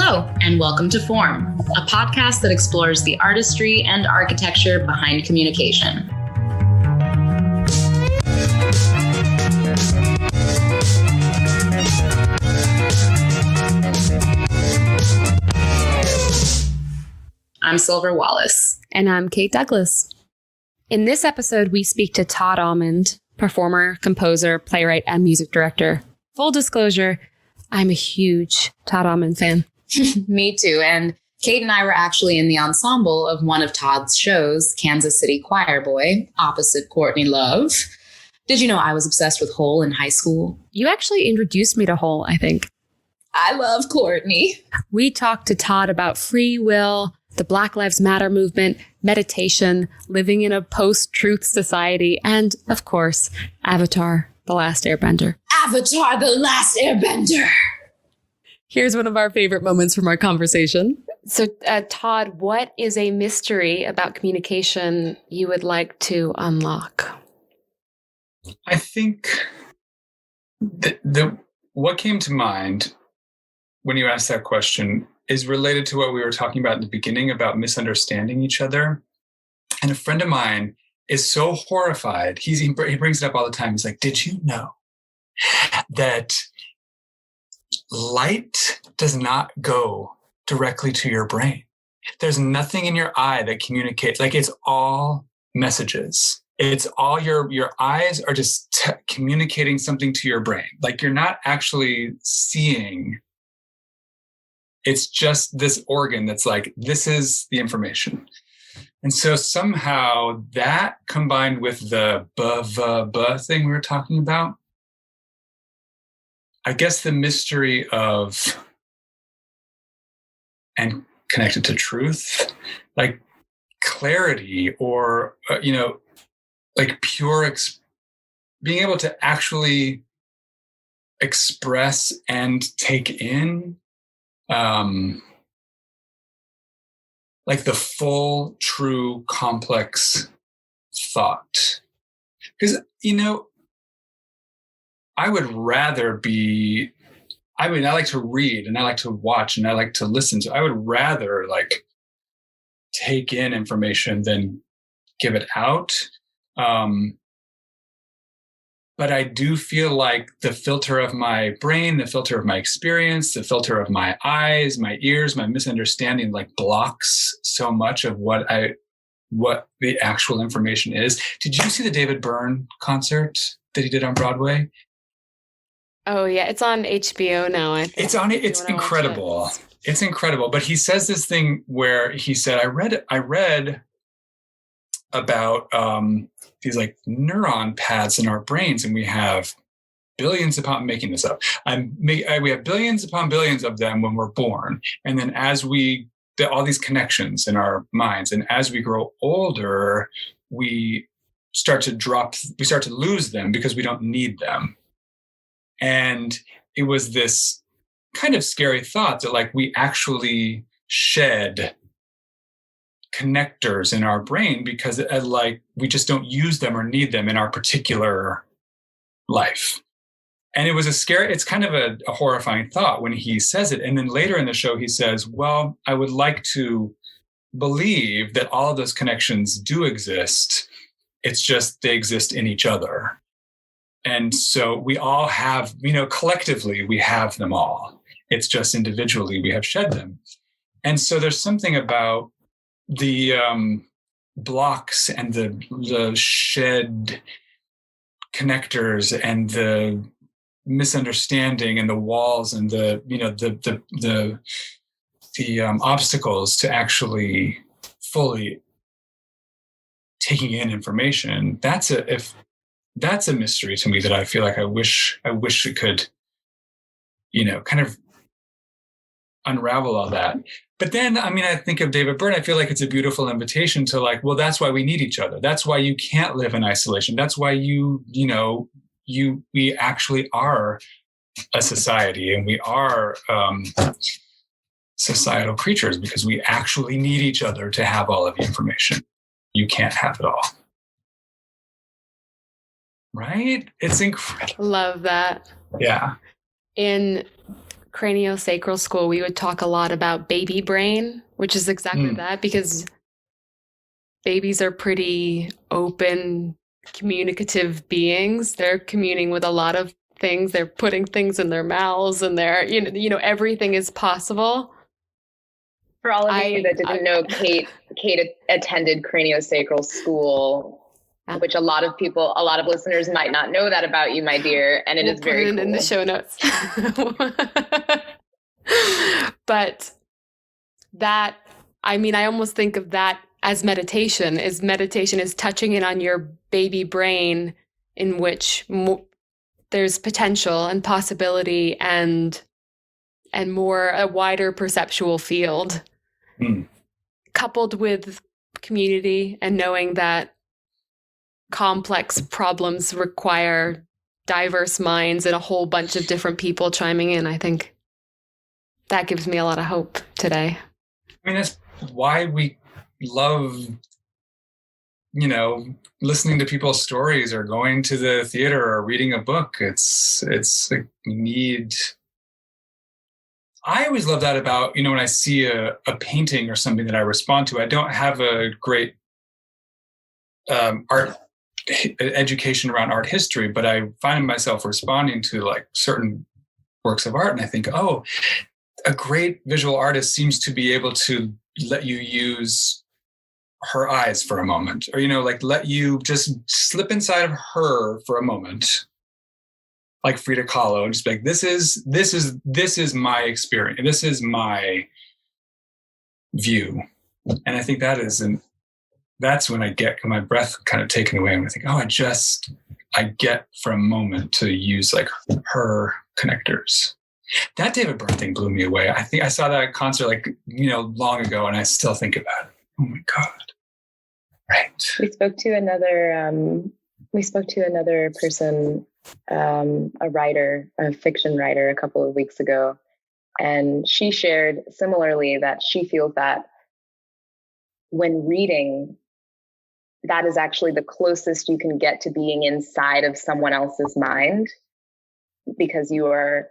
Hello, and welcome to Form, a podcast that explores the artistry and architecture behind communication. I'm Silver Wallace. And I'm Kate Douglas. In this episode, we speak to Todd Almond, performer, composer, playwright, and music director. Full disclosure, I'm a huge Todd Almond fan. Me too. And Kate and I were actually in the ensemble of one of Todd's shows, Kansas City Choir Boy, opposite Courtney Love. Did you know I was obsessed with Hole in high school? You actually introduced me to Hole, I think. I love Courtney. We talked to Todd about free will, the Black Lives Matter movement, meditation, living in a post-truth society, and, of course, Avatar, The Last Airbender. Avatar, The Last Airbender. Here's one of our favorite moments from our conversation. So, Todd, what is a mystery about communication you would like to unlock? I think what came to mind when you asked that question is related to what we were talking about in the beginning about misunderstanding each other. And a friend of mine is so horrified. He brings it up all the time. He's like, did you know that light does not go directly to your brain? There's nothing in your eye that communicates. Like, it's all messages. It's all your eyes are just communicating something to your brain. Like, you're not actually seeing. It's just this organ that's like, this is the information. And so somehow that combined with the buh thing we were talking about, I guess the mystery of, and connected to truth, like clarity or, like pure, being able to actually express and take in like the full, true, complex thought. Because, I would rather I like to read and I like to watch and I like to listen. So I would rather like take in information than give it out. But I do feel like the filter of my brain, the filter of my experience, the filter of my eyes, my ears, my misunderstanding, like blocks so much of what the actual information is. Did you see the David Byrne concert that he did on Broadway? Oh yeah, it's on HBO now. I think. It's incredible. It's incredible. But he says this thing where he said, I read about these like neuron paths in our brains, and we have billions upon making this up. We have billions upon billions of them when we're born, and then all these connections in our minds, and as we grow older, we start to lose them because we don't need them. And it was this kind of scary thought that like we actually shed connectors in our brain because like we just don't use them or need them in our particular life. And it was it's kind of a horrifying thought when he says it. And then later in the show, he says, well, I would like to believe that all of those connections do exist. It's just they exist in each other. And so we all have, collectively, we have them all. It's just individually we have shed them. And so there's something about the blocks and the shed connectors and the misunderstanding and the walls and the obstacles to actually fully taking in information. That's a mystery to me that I feel like I wish it could, kind of unravel all that. But then, I think of David Byrne, I feel like it's a beautiful invitation to like, well, that's why we need each other. That's why you can't live in isolation. That's why we actually are a society, and we are societal creatures because we actually need each other to have all of the information. You can't have it all. Right? It's incredible. Love that. Yeah. In craniosacral school, we would talk a lot about baby brain, which is exactly that, because babies are pretty open, communicative beings. They're communing with a lot of things. They're putting things in their mouths, and they're, everything is possible. For all of you that didn't know, Kate attended craniosacral school, which a lot of listeners might not know that about you, my dear. And we'll is very cool. In the show notes. But that, I almost think of that as meditation is touching in on your baby brain, in which there's potential and possibility and a wider perceptual field, coupled with community and knowing that complex problems require diverse minds and a whole bunch of different people chiming in. I think that gives me a lot of hope today. That's why we love, listening to people's stories or going to the theater or reading a book. It's like we need. I always love that about, when I see a painting or something that I respond to. I don't have a great art education around art history, but I find myself responding to like certain works of art, and I think, oh, a great visual artist seems to be able to let you use her eyes for a moment, or let you just slip inside of her for a moment, like Frida Kahlo, and just be like, this is my experience, this is my view. And I think that's when I get my breath kind of taken away, and I think, I get for a moment to use like her connectors. That David Byrne thing blew me away. I think I saw that concert long ago, and I still think about it. Oh my God. Right. We spoke to another person, a writer, a fiction writer, a couple of weeks ago. And she shared similarly that she feels that when reading, that is actually the closest you can get to being inside of someone else's mind, because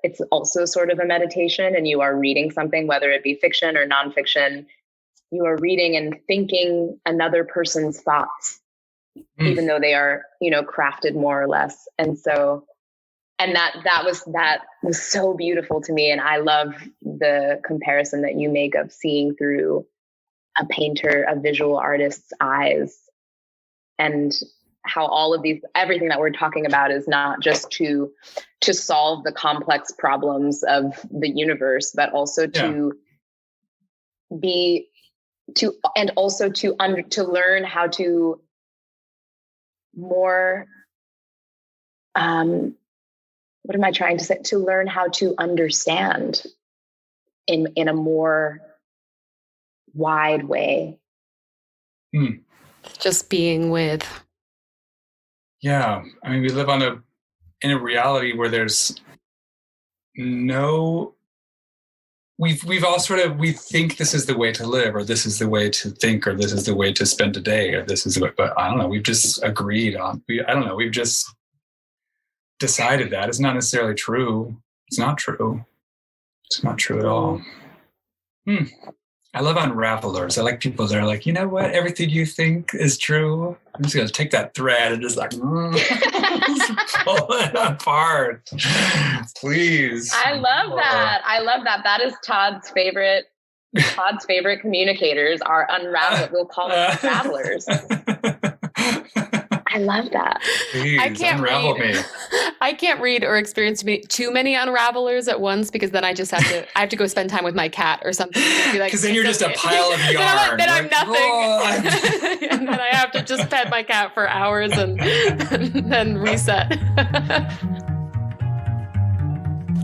it's also sort of a meditation, and you are reading something, whether it be fiction or nonfiction. You are reading and thinking another person's thoughts, even though they are, crafted more or less. And so, that was so beautiful to me. And I love the comparison that you make of seeing through a painter, a visual artist's eyes, and how everything that we're talking about is not just to solve the complex problems of the universe, but also to learn how to more, what am I trying to say? To learn how to understand in a more wide way. Just being with. Yeah. We live in a reality where there's no, we've all we think this is the way to live, or this is the way to think, or this is the way to spend a day, or this is the way, but I don't know. We've just agreed on, we've just decided that it's not necessarily true. It's not true. It's not true at all. I love unravelers. I like people that are like, you know what? Everything you think is true. I'm just going to take that thread and just pull it apart. Please. I love that. That is Todd's favorite communicators are unravelers. We'll call them unravelers. I love that. Please, unravel me. I can't read or experience too many unravelers at once, because then I have to go spend time with my cat or something. Because then you're just a pile of yarn. then I'm nothing. And then I have to just pet my cat for hours and then reset.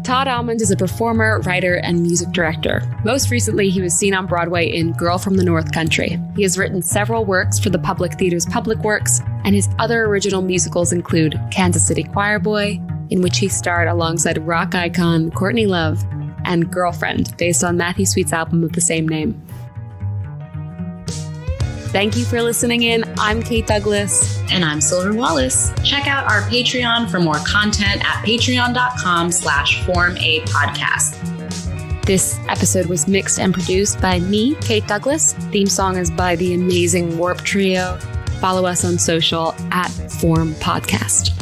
Todd Almond is a performer, writer, and music director. Most recently, he was seen on Broadway in Girl from the North Country. He has written several works for the Public Theater's Public Works, and his other original musicals include Kansas City Choir Boy, in which he starred alongside rock icon Courtney Love, and Girlfriend, based on Matthew Sweet's album of the same name. Thank you for listening in. I'm Kate Douglas. And I'm Silver Wallace. Check out our Patreon for more content at patreon.com/formapodcast. This episode was mixed and produced by me, Kate Douglas. Theme song is by the amazing Warp Trio. Follow us on social @Form Podcast.